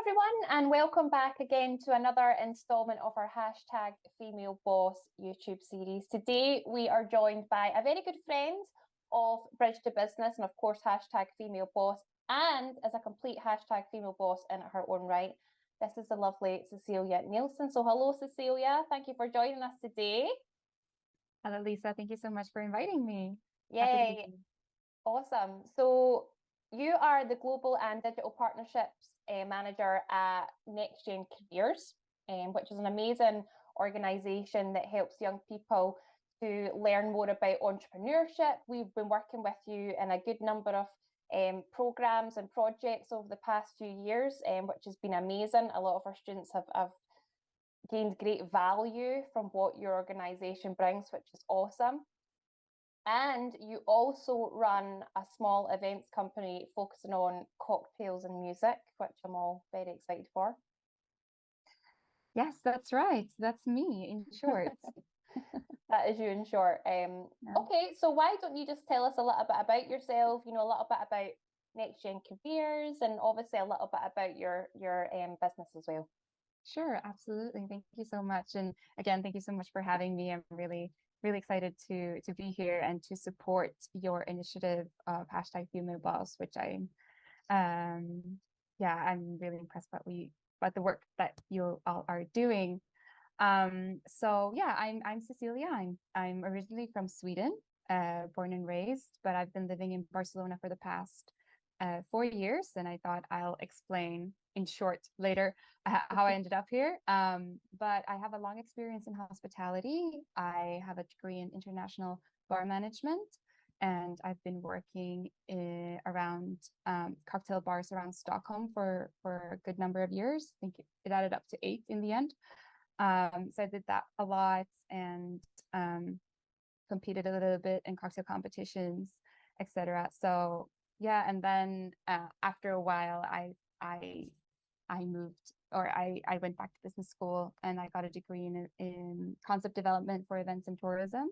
everyone, and welcome back again to another installment of our hashtag Female Boss YouTube series. Today we are joined by a very good friend of Bridge to Business and of course hashtag Female Boss, and as a complete hashtag Female Boss in her own right. This is the lovely Cecilia Nilsson. So hello Cecilia, thank you for joining us today. Hello Lisa, thank you so much for inviting me. Yay, awesome. So you are the Global and Digital Partnerships Manager at Nexgen Careers, which is an amazing organisation that helps young people to learn more about entrepreneurship. We've been working with you in a good number of programmes and projects over the past few years, which has been amazing. A lot of our students have gained great value from what your organisation brings, which is awesome. And you also run a small events company focusing on cocktails and music, which I'm all very excited for. Yes, that's right. That's me in short. That is you in short. Okay, so why don't you just tell us a little bit about yourself, a little bit about Nexgen Careers and obviously a little bit about your business as well. Sure, absolutely. Thank you so much. And again, thank you so much for having me. I'm really excited to be here and to support your initiative of hashtag Female Boss, which I'm really impressed by the work that you all are doing. So yeah, I'm Cecilia. I'm originally from Sweden, born and raised, but I've been living in Barcelona for the past 4 years, and I thought I'll explain in short later how I ended up here. But I have a long experience in hospitality. I have a degree in international bar management, and I've been working around cocktail bars around Stockholm for a good number of years. I think it added up to 8 in the end. So I did that a lot and competed a little bit in cocktail competitions, etc. So yeah, and then after a while, I moved, or I went back to business school, and I got a degree in concept development for events and tourism,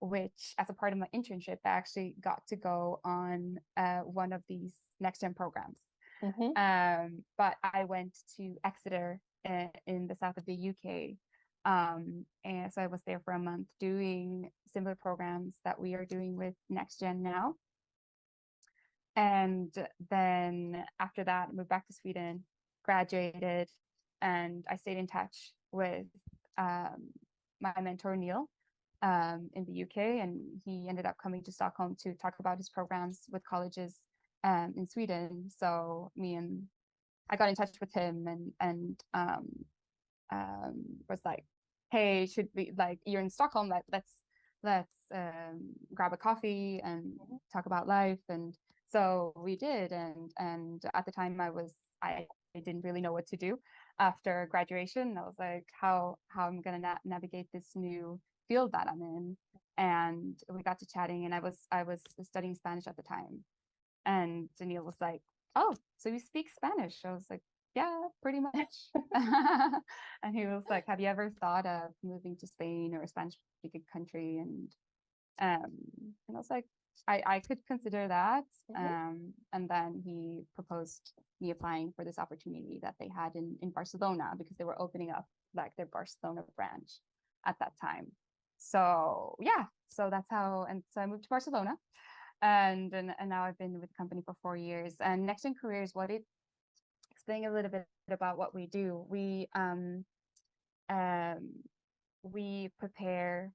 which as a part of my internship, I actually got to go on one of these Nexgen programs. But I went to Exeter in the south of the UK. And so I was there for a month doing similar programs that we are doing with Nexgen now. And then after that, moved back to Sweden, graduated, and I stayed in touch with my mentor, Neil, in the UK. And he ended up coming to Stockholm to talk about his programs with colleges in Sweden. So I got in touch with him and was like, hey, should we, like, you're in Stockholm, let's grab a coffee and talk about life. And so we did, and at the time I didn't really know what to do after graduation. I was like, how I'm gonna navigate this new field that I'm in. And we got to chatting, and I was studying Spanish at the time. And Daniel was like, oh, so you speak Spanish? I was like, yeah, pretty much. And he was like, have you ever thought of moving to Spain or a Spanish-speaking country? And I was like, I could consider that. And then he proposed me applying for this opportunity that they had in Barcelona, because they were opening up like their Barcelona branch at that time. So yeah, so that's how, and so I moved to Barcelona, and now I've been with the company for 4 years. And Nexgen Careers, explaining a little bit about what we do. We prepare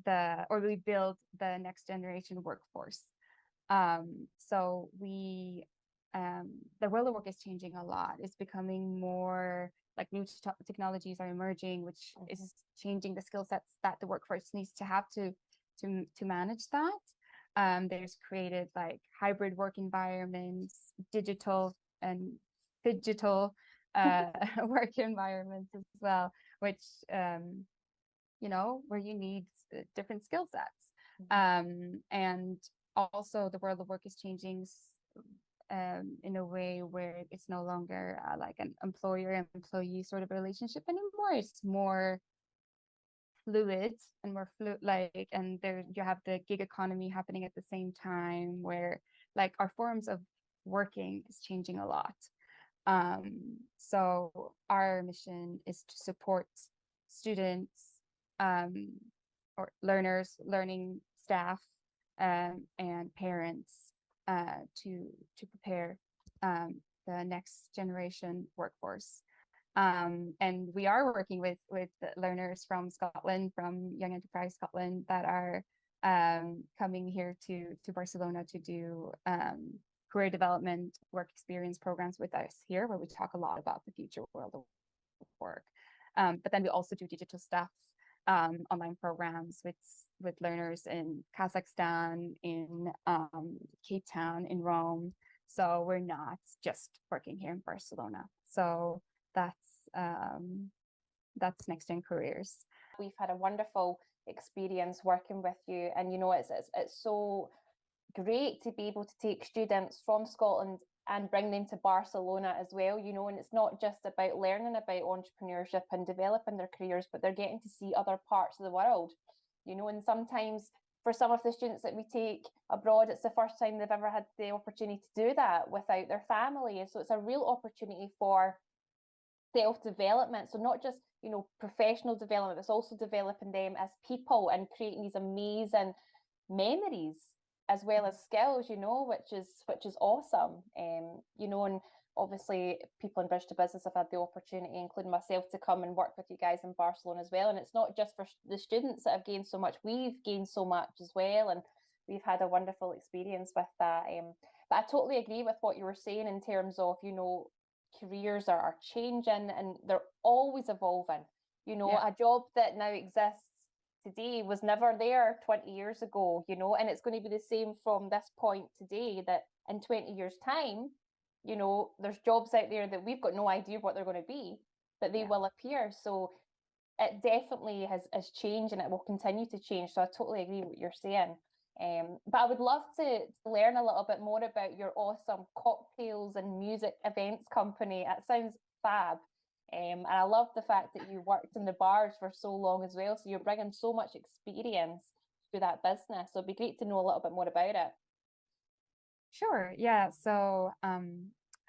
we build the next generation workforce. So the world of work is changing a lot. It's becoming more like new technologies are emerging, which is changing the skill sets that the workforce needs to have to manage that. There's created like hybrid work environments, digital and phygital work environments as well, which where you need different skill sets. And also the world of work is changing in a way where it's no longer like an employer-employee sort of relationship anymore. It's more fluid and more and there you have the gig economy happening at the same time, where like our forms of working is changing a lot. So our mission is to support students or learners, learning staff, and parents to prepare the next generation workforce. And we are working with learners from Scotland, from Young Enterprise Scotland, that are coming here to Barcelona to do career development work experience programs with us here, where we talk a lot about the future world of work. But then we also do digital stuff, online programs with learners in Kazakhstan, in Cape Town, in Rome. So we're not just working here in Barcelona. So that's Nexgen Careers. We've had a wonderful experience working with you, and it's so great to be able to take students from Scotland and bring them to Barcelona as well, and it's not just about learning about entrepreneurship and developing their careers, but they're getting to see other parts of the world, and sometimes for some of the students that we take abroad, it's the first time they've ever had the opportunity to do that without their family. And so it's a real opportunity for self-development. So not just, professional development, it's also developing them as people and creating these amazing memories as well as skills, which is awesome. And obviously people in Bridge to Business have had the opportunity, including myself, to come and work with you guys in Barcelona as well. And it's not just for the students that have gained so much, we've gained so much as well. And we've had a wonderful experience with that. But I totally agree with what you were saying in terms of, careers are changing and they're always evolving. A job that now exists today was never there 20 years ago, and it's going to be the same from this point today, that in 20 years time, there's jobs out there that we've got no idea what they're going to be, but they will appear. So it definitely has changed, and it will continue to change. So I totally agree with what you're saying. But I would love to learn a little bit more about your awesome cocktails and music events company. It sounds fab. And I love the fact that you worked in the bars for so long as well. So you're bringing so much experience to that business. So it'd be great to know a little bit more about it. Sure. Yeah. So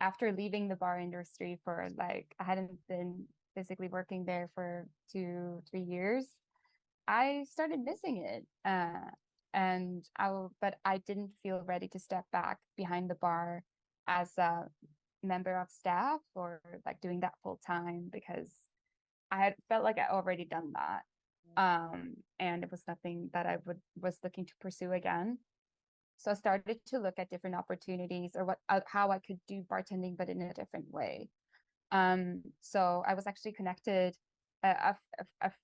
after leaving the bar industry for I hadn't been physically working there for 2-3 years, I started missing it. But I didn't feel ready to step back behind the bar as a member of staff or doing that full time, because I had felt like I already done that. And it was nothing that I was looking to pursue again. So I started to look at different opportunities, or how I could do bartending, but in a different way. So I was actually connected. A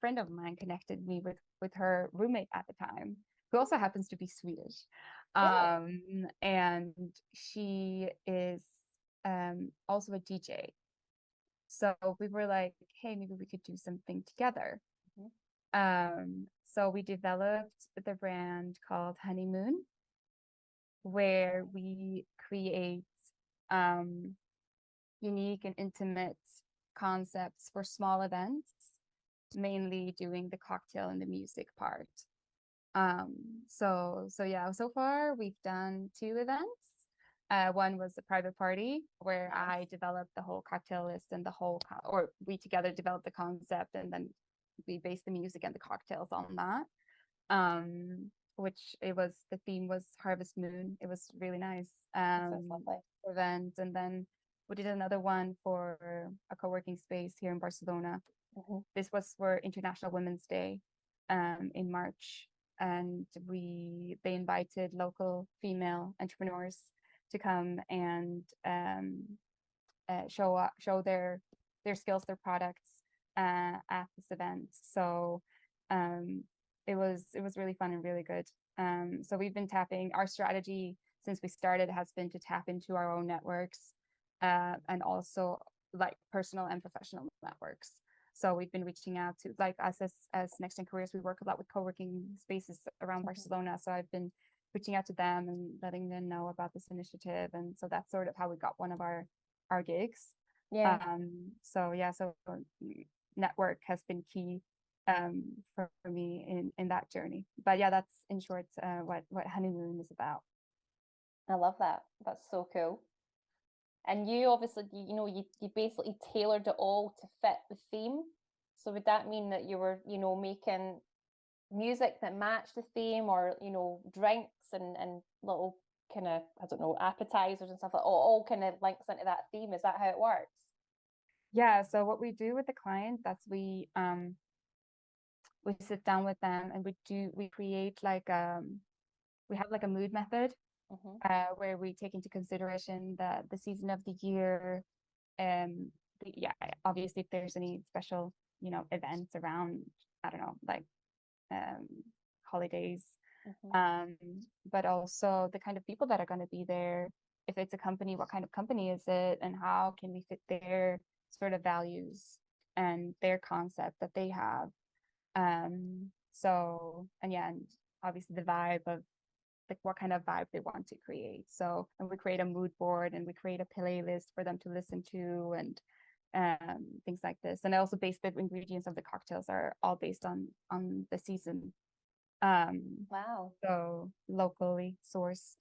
friend of mine connected me with her roommate at the time, who also happens to be Swedish. And she is also a DJ. So we were like, hey, maybe we could do something together. So we developed the brand called Honeymoon, where we create unique and intimate concepts for small events, mainly doing the cocktail and the music part. So far we've done 2 events. One was a private party where I developed the whole cocktail list and or we together developed the concept, and then we based the music and the cocktails on that. The theme was Harvest Moon. It was really nice event. And then we did another one for a co-working space here in Barcelona. This was for International Women's Day in March, and they invited local female entrepreneurs to come and show their skills, their products at this event. So it was really fun and really good. So we've been tapping. Our strategy since we started has been to tap into our own networks, and also personal and professional networks. So we've been reaching out to us as Nexgen Careers. We work a lot with co-working spaces around Barcelona. So I've been reaching out to them and letting them know about this initiative. And so that's sort of how we got one of our gigs. So network has been key for me in that journey. But yeah, that's in short what Honeymoon is about. I love that. That's so cool. And you obviously, you basically tailored it all to fit the theme. So would that mean that you were, making music that matched the theme, or, drinks and little kind of, I don't know, appetizers and stuff like all kind of links into that theme? Is that how it works? Yeah, so what we do with the client, that's we sit down with them and we create like we have like a mood method where we take into consideration the season of the year. Yeah, obviously if there's any special, events around, I don't know, like holidays, but also the kind of people that are going to be there. If it's a company, what kind of company is it, and how can we fit their sort of values and their concept that they have. So, and yeah, and obviously the vibe of like what kind of vibe they want to create. So, and we create a mood board and we create a playlist for them to listen to, and things like this. And I also base the ingredients of the cocktails are all based on the season. Wow. So locally sourced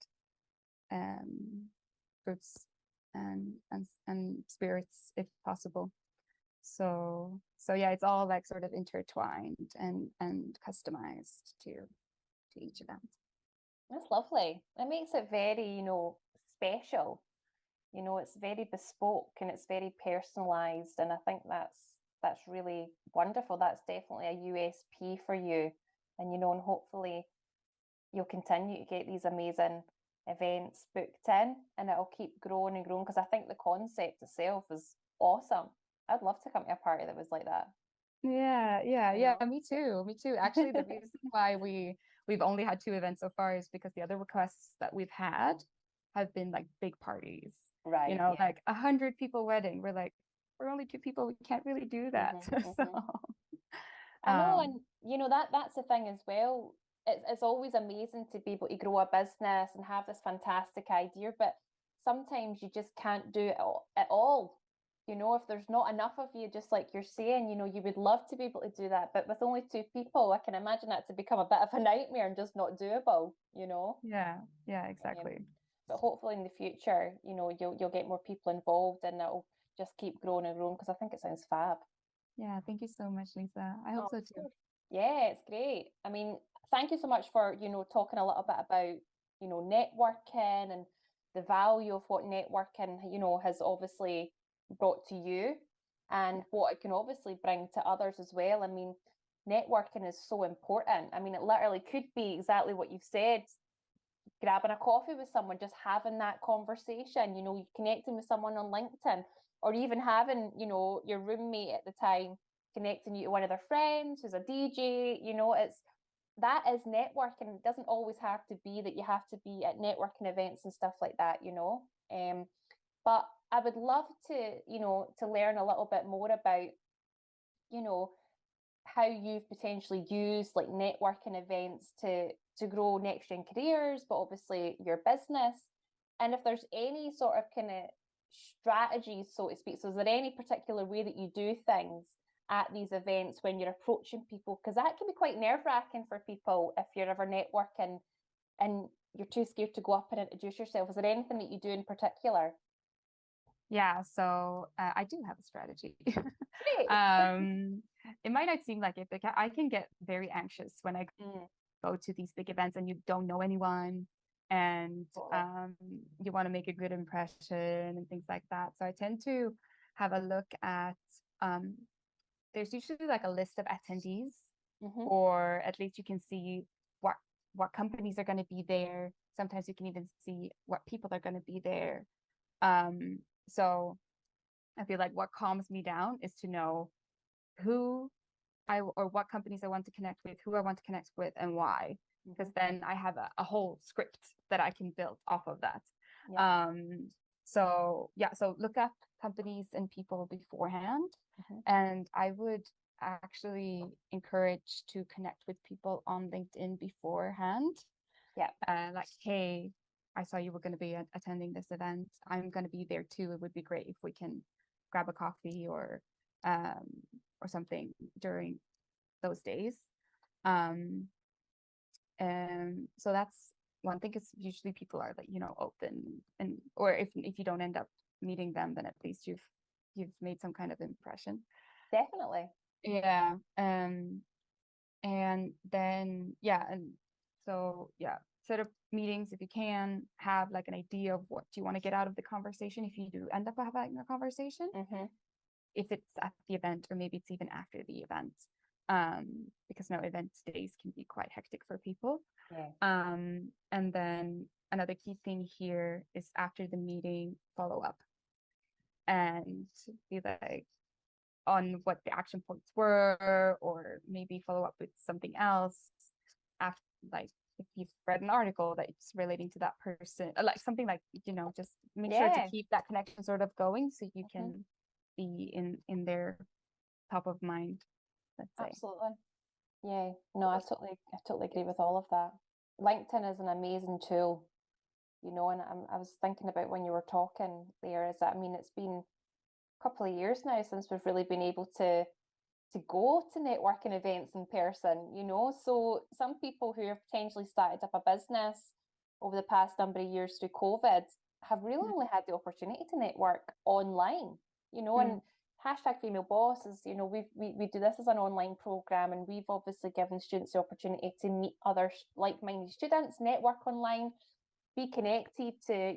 fruits and spirits if possible. So yeah, it's all like sort of intertwined and customized to each event. That's lovely. It makes it very, special. It's very bespoke and it's very personalized. And I think that's really wonderful. That's definitely a USP for you. And and hopefully you'll continue to get these amazing events booked in, and it'll keep growing and growing, because I think the concept itself is awesome. I'd love to come to a party that was like that. Yeah, me too. Actually, the reason why we've only had 2 events so far is because the other requests that we've had have been like big parties, Right. like 100 people wedding. We're like, we're only 2 people, we can't really do that. So I know, and that's the thing as well. It's always amazing to be able to grow a business and have this fantastic idea, but sometimes you just can't do it all, at all. If there's not enough of you, just like you're saying, you would love to be able to do that, but with only 2 people, I can imagine that to become a bit of a nightmare and just not doable. yeah, Um, exactly. but hopefully in the future, you'll get more people involved and it'll just keep growing and growing, because I think it sounds fab. Yeah, thank you so much, Lisa. I hope Oh, so of too. course. Yeah, it's great. I mean, thank you so much for, talking a little bit about, networking and the value of what networking, has obviously brought to you, and what it can obviously bring to others as well. I mean, networking is so important. I mean, it literally could be exactly what you've said, grabbing a coffee with someone, just having that conversation, connecting with someone on LinkedIn, or even having, your roommate at the time connecting you to one of their friends who's a DJ. That is networking. It doesn't always have to be that you have to be at networking events and stuff like that. But I would love to learn a little bit more about, you know, how you've potentially used like networking events to grow Nexgen careers, but obviously your business. And if there's any sort of kind of strategies, so to speak, so is there any particular way that you do things at these events when you're approaching people? Because that can be quite nerve-wracking for people if you're ever networking and you're too scared to go up and introduce yourself. Is there anything that you do in particular? Yeah, so I do have a strategy. Great. It might not seem like it, but I can get very anxious when I Mm, go to these big events and you don't know anyone, and totally. you want to make a good impression and things like that. So I tend to have a look at there's usually like a list of attendees, Mm-hmm. or at least you can see what companies are going to be there. Sometimes you can even see what people are going to be there. So I feel like what calms me down is to know who or what companies I want to connect with, who I want to connect with, and why. Because then I have a whole script that I can build off of that. Yeah. So yeah, so look up companies and people beforehand, and I would actually encourage to connect with people on LinkedIn beforehand. Yeah. Like, hey, I saw you were going to be attending this event. I'm going to be there too. It would be great if we can grab a coffee or something during those days. And so that's one thing, is usually people are like, open, and or if you don't end up meeting them, then at least you've made some kind of impression. Definitely. Yeah. And then and so set up meetings if you can, have like an idea of what you want to get out of the conversation if you do end up having a conversation. If it's at the event, or maybe it's even after the event, because now event days can be quite hectic for people. And then another key thing here is after the meeting, follow up and be like on what the action points were, or maybe follow up with something else after, like if you've read an article that's relating to that person, like something like, just make sure to keep that connection sort of going, so you can be in their top of mind, let's say. Absolutely. Yeah, no, I totally agree with all of that. LinkedIn is an amazing tool, and I was thinking about when you were talking there, is that, I mean, it's been a couple of years now since we've really been able to go to networking events in person, so some people who have potentially started up a business over the past number of years through COVID have really only had the opportunity to network online, and hashtag female boss is, we do this as an online program, and we've obviously given students the opportunity to meet other like-minded students, network online, be connected to,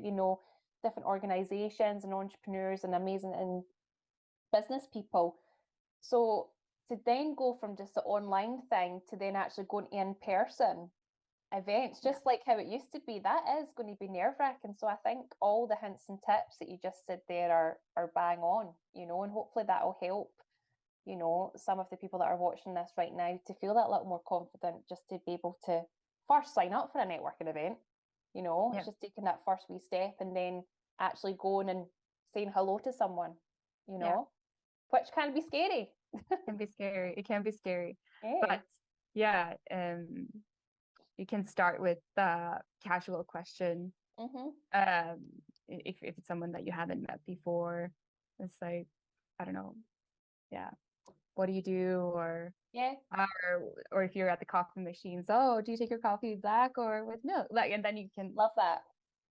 different organizations and entrepreneurs and amazing and business people. So to then go from just the online thing to then actually going in person events, just like how it used to be, that is going to be nerve-wracking. So I think all the hints and tips that you just said there are bang on, and hopefully that will help, some of the people that are watching this right now to feel that little more confident, just to be able to first sign up for a networking event. It's just taking that first wee step, and then actually going and saying hello to someone, which can be scary. It can be scary. But you can start with the casual question. If it's someone that you haven't met before, it's like, I don't know, what do you do, or or if you're at the coffee machines, do you take your coffee black or with milk, like, and then you can love that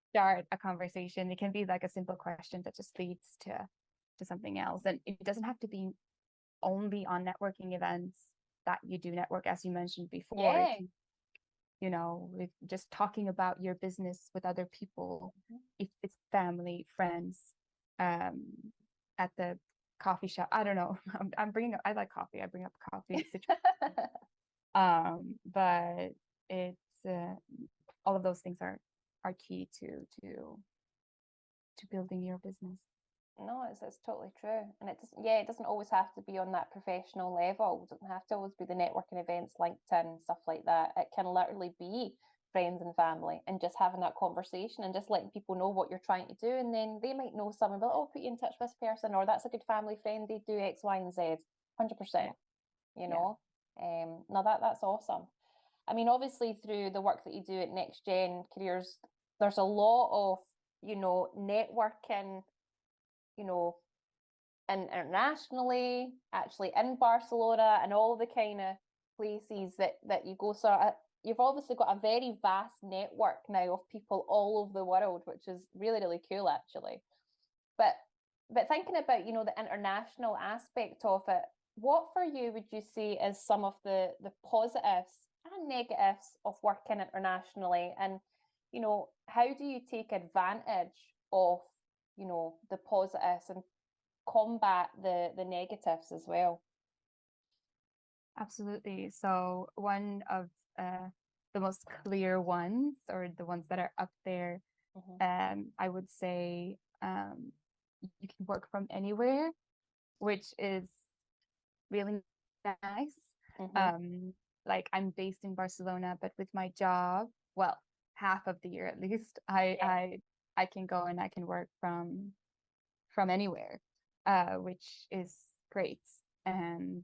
start a conversation. It can be like a simple question that just leads to something else, and it doesn't have to be only on networking events that you do network, as you mentioned before. With just talking about your business with other people, if it's family, friends, at the coffee shop, I don't know. I like coffee, I bring up coffee but it's all of those things are key to building your business. No, it's totally true. And it doesn't always have to be on that professional level. It doesn't have to always be the networking events, LinkedIn, stuff like that. It can literally be friends and family, and just having that conversation and just letting people know what you're trying to do. And then they might know someone, but put you in touch with this person, or that's a good family friend, they do X, Y, and Z. 100%. No, that's awesome. I mean, obviously through the work that you do at Nexgen Careers, there's a lot of, networking, internationally, actually in Barcelona, and all the kind of places that you go. So you've obviously got a very vast network now of people all over the world, which is really, really cool, actually. But thinking about, the international aspect of it, what for you would you say is some of the positives and negatives of working internationally? And, how do you take advantage of, the positives and combat the negatives as well? Absolutely. So one of the most clear ones, or the ones that are up there, I would say you can work from anywhere, which is really nice. Like, I'm based in Barcelona, but with my job, well, half of the year at least, I can go and I can work from anywhere, which is great. And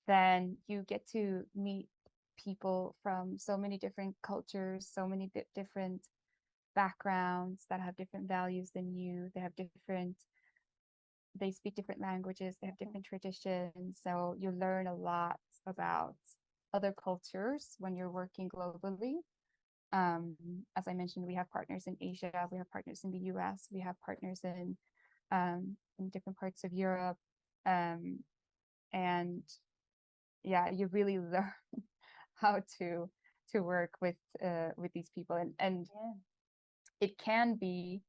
then you get to meet people from so many different cultures, so many different backgrounds, that have different values than you. They speak different languages, they have different traditions. So you learn a lot about other cultures when you're working globally. As I mentioned, we have partners in Asia, we have partners in the US, we have partners in different parts of Europe. And yeah, you really learn how to work with these people, and Yeah. it can be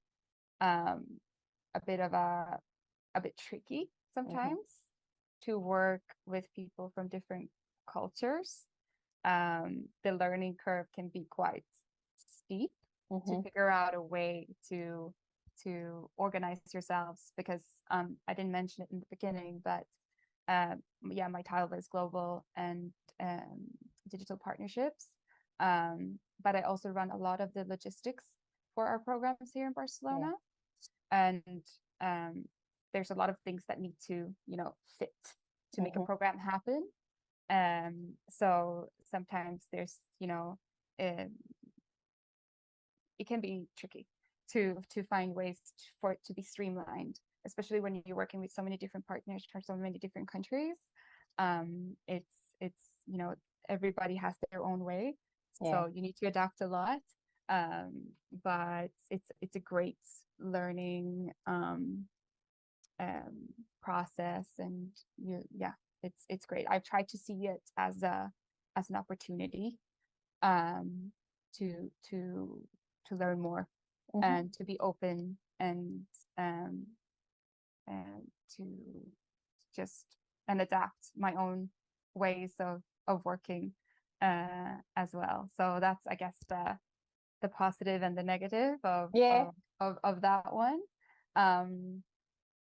a bit of a bit tricky sometimes to work with people from different cultures. The learning curve can be quite steep to figure out a way to organize yourselves, because I didn't mention it in the beginning, but yeah, my title is global and digital partnerships. But I also run a lot of the logistics for our programs here in Barcelona. And there's a lot of things that need to, fit to make a program happen. So sometimes there's, it can be tricky to find ways for it to be streamlined, especially when you're working with so many different partners from so many different countries. It's everybody has their own way, so you need to adapt a lot. But it's a great learning process, and it's great. I've tried to see it as an opportunity to learn more and to be open, and to just and adapt my own ways of working as well. So that's, I guess, the positive and the negative of that one.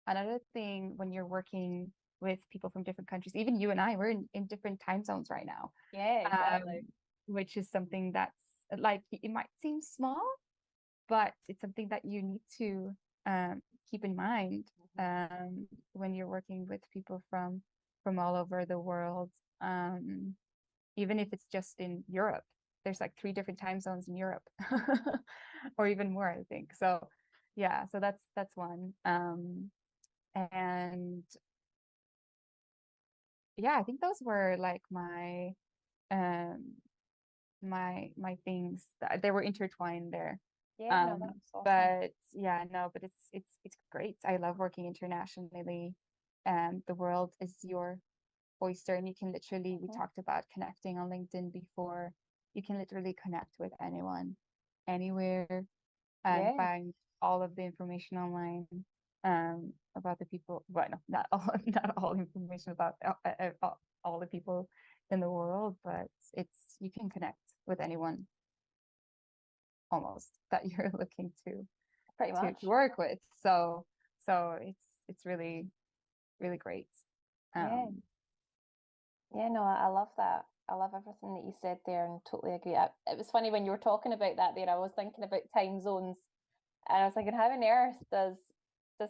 Another thing, when you're working with people from different countries, even you and I, we're in different time zones right now. Yeah, exactly. Which is something that's like, it might seem small, but it's something that you need to keep in mind when you're working with people from all over the world. Even if it's just in Europe, there's like 3 different time zones in Europe, or even more, I think. So yeah, so that's one. And yeah, I think those were like my my things that they were intertwined there. No, that's awesome. But yeah, no, but it's great. I love working internationally. The world is your oyster, and you can literally, we talked about connecting on LinkedIn before, you can literally connect with anyone, anywhere, and find all of the information online about the people. Well, no, not all information about all the people in the world, but you can connect with anyone almost that you're looking to pretty much to work with. So it's really, really great. No, I love that. I love everything that you said there, and totally agree. It was funny when you were talking about that there, I was thinking about time zones, and I was thinking, how on earth does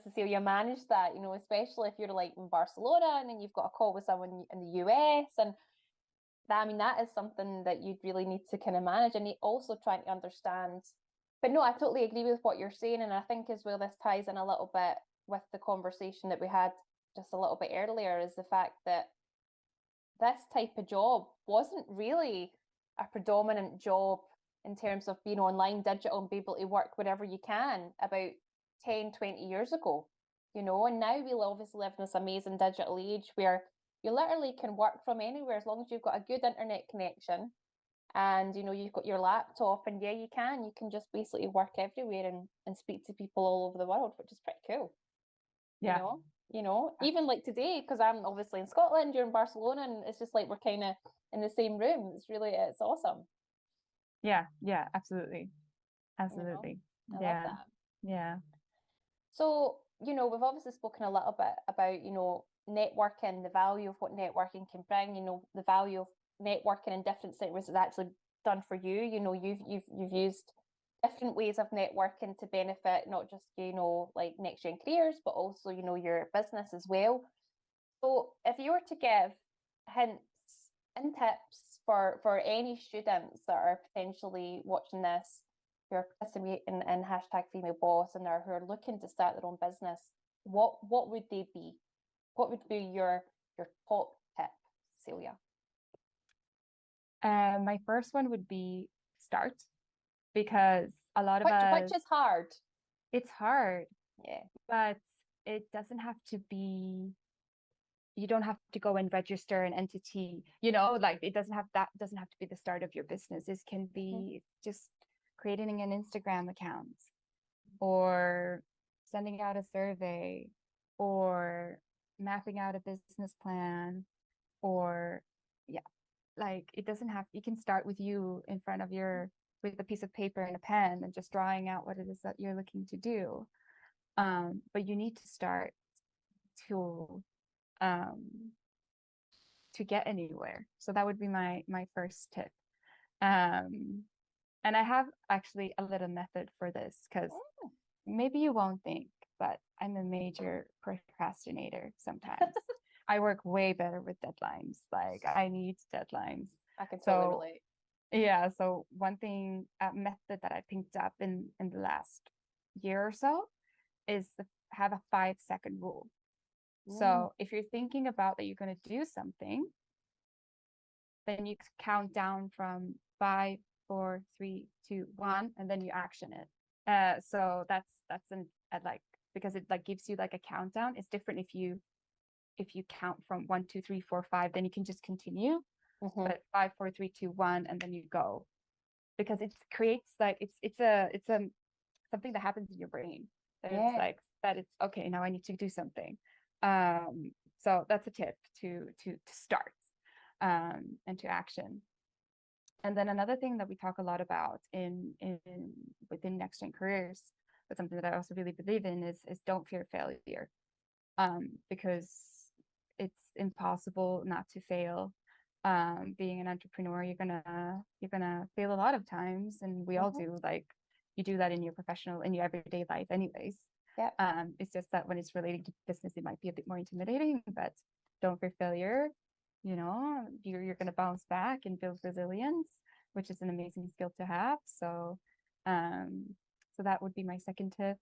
Cecilia manage that, especially if you're like in Barcelona and then you've got a call with someone in the US, and that, I mean, that is something that you'd really need to kind of manage, and also trying to understand. But no, I totally agree with what you're saying, and I think as well this ties in a little bit with the conversation that we had just a little bit earlier, is the fact that this type of job wasn't really a predominant job in terms of being online, digital, and be able to work wherever you can about 10, 20 years ago, and now we obviously live in this amazing digital age where you literally can work from anywhere as long as you've got a good internet connection, and you've got your laptop, and you can just basically work everywhere and speak to people all over the world, which is pretty cool. Even like today, because I'm obviously in Scotland, you're in Barcelona, and it's just like we're kind of in the same room. It's awesome. Yeah, absolutely. I love that. So we've obviously spoken a little bit about networking, the value of what networking can bring, the value of networking in different sectors has actually done for you. You've used different ways of networking to benefit not just like Nexgen careers, but also your business as well. So if you were to give hints and tips for any students that are potentially watching this, who are participating in #FemaleBoss and who are looking to start their own business, what would they be? What would be your top tip, Celia? My first one would be start. because a lot of us, which is hard. it's hard, Yeah. but it doesn't have to be, you don't have to go and register an entity, like it doesn't have to be the start of your business. This can be just creating an Instagram account, or sending out a survey, or mapping out a business plan, or yeah, like it doesn't have, you can start with you in front of with a piece of paper and a pen and just drawing out what it is that you're looking to do. But you need to start to get anywhere. So that would be my first tip. And I have actually a little method for this, because maybe you won't think, but I'm a major procrastinator sometimes. I work way better with deadlines. Like I need deadlines. I can totally relate. Yeah. So one thing, a method that I picked up in the last year or so is have a 5-second rule. So if you're thinking about that you're going to do something, then you count down from 5, 4, 3, 2, 1, and then you action it. So that's like, because it like gives you like a countdown. It's different if you count from 1, 2, 3, 4, 5, then you can just continue. But 5, 4, 3, 2, 1, and then you go, because it creates like it's a something that happens in your brain. It's like that. It's okay. Now I need to do something. So that's a tip to start and to action. And then another thing that we talk a lot about within Nexgen careers, but something that I also really believe in is don't fear failure, because it's impossible not to fail. Being an entrepreneur, you're gonna fail a lot of times, and we all do. Like you do that in your everyday life, anyways. Yeah. It's just that when it's relating to business, it might be a bit more intimidating. But don't fear failure. You're gonna bounce back and build resilience, which is an amazing skill to have. So, so that would be my second tip.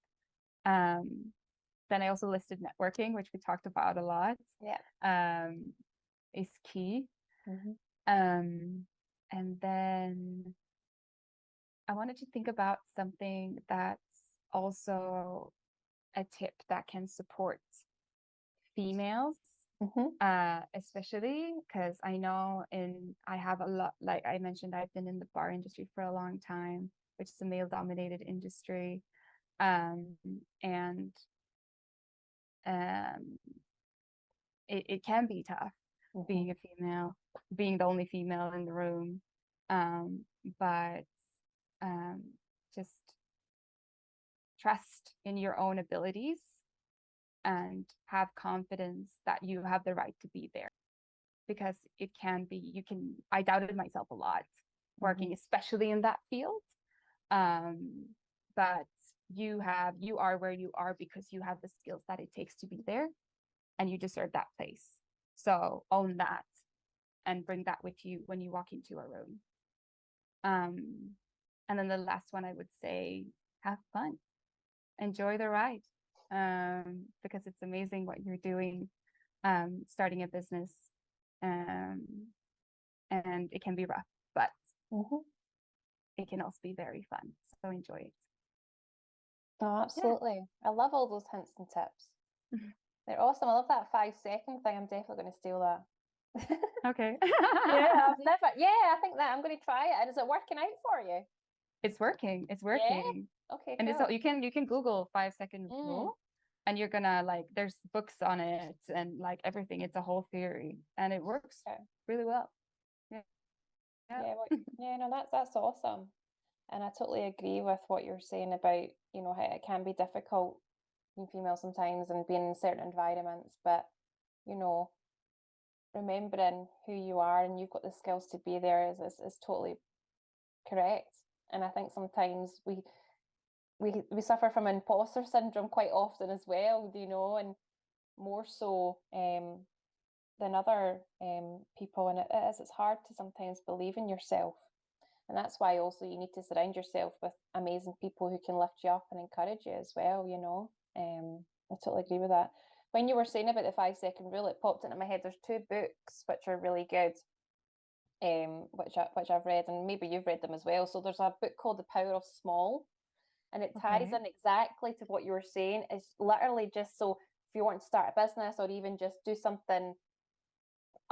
Then I also listed networking, which we talked about a lot. Yeah. Is key. And then I wanted to think about something that's also a tip that can support females, especially because I know I have a lot, like I mentioned, I've been in the bar industry for a long time, which is a male dominated industry. And it can be tough being a female, being the only female in the room. But just trust in your own abilities and have confidence that you have the right to be there, because it can be, I doubted myself a lot working, especially in that field. But you are where you are because you have the skills that it takes to be there, and you deserve that place. So own that and bring that with you when you walk into a room. And then the last one, I would say, have fun, enjoy the ride, because it's amazing what you're doing, starting a business, and it can be rough, but it can also be very fun. So enjoy it. Oh, absolutely. Yeah. I love all those hints and tips. They're awesome. I love that 5-second thing. I'm definitely going to steal that. Okay. I think that I'm going to try it. And is it working out for you? It's working. Yeah? Okay, and cool. you can Google 5-second rule, and you're gonna, like, there's books on it and like everything. It's a whole theory, and it works really well. No, that's awesome. And I totally agree with what you're saying about, how it can be difficult being female sometimes and being in certain environments, but remembering who you are and you've got the skills to be there is totally correct. And I think sometimes we suffer from imposter syndrome quite often as well, and more so than other people. And it's hard to sometimes believe in yourself. And that's why also you need to surround yourself with amazing people who can lift you up and encourage you as well, I totally agree with that. When you were saying about the 5-second rule, it popped into my head. There's 2 books which are really good. which I've read, and maybe you've read them as well. So there's a book called The Power of Small, and it ties Okay. in exactly to what you were saying. It's literally just so if you want to start a business or even just do something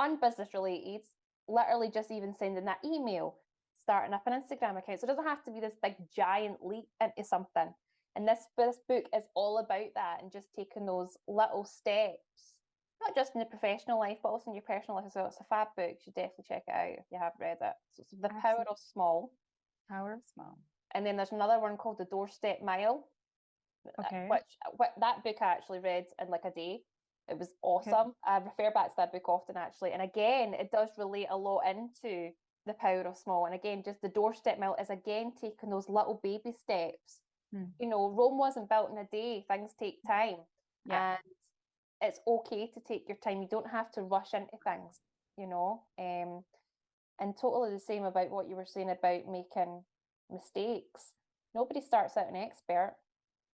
unbusiness related, literally just even sending that email, starting up an Instagram account. So it doesn't have to be this big giant leap into something. And this book is all about that and just taking those little steps, not just in the professional life, but also in your personal life as well. It's a fab book. You should definitely check it out if you have read it. So it's The Power Absolutely. of Small. Power of small. And then there's another one called The Doorstep Mile, Okay. which that book I actually read in like a day. It was Okay. awesome. I refer back to that book often actually. And again, it does relate a lot into the power of small. And again, just the doorstep mile is again taking those little baby steps. Hmm. You know, Rome wasn't built in a day. Things take time. Yeah. And it's okay to take your time. You don't have to rush into things, you know. And totally the same about what you were saying about making mistakes. Nobody starts out an expert.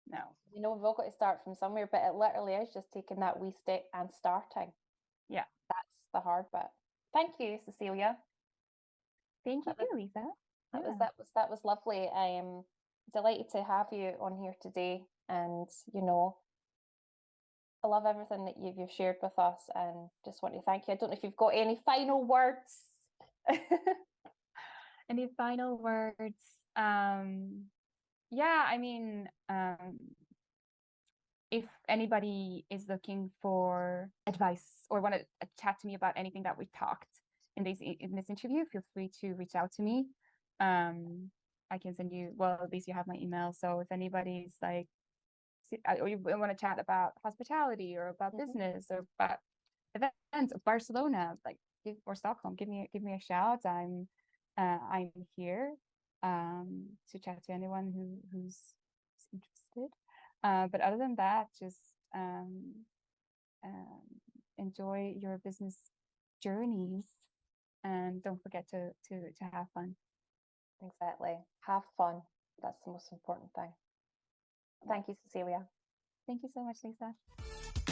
No. You know, we've all got to start from somewhere, but it literally is just taking that wee step and starting. Yeah. That's the hard bit. Thank you, Cecilia. Thank you, That was Lisa. that was Yeah. that was lovely. I am delighted to have you on here today, and you know, I love everything that you've shared with us, and just want to thank you. I don't know if you've got any final words. Any final words? Yeah, I mean, if anybody is looking for advice or want to chat to me about anything that we talked in this interview, feel free to reach out to me. I can send you, well, at least you have my email. So if anybody's like, or you want to chat about hospitality or about business or about events of Barcelona, like or Stockholm, give me a shout. I'm here to chat to anyone who's interested. But other than that, just enjoy your business journeys and don't forget to have fun. Exactly. Have fun. That's the most important thing. Thank you, Cecilia. Thank you so much, Lisa.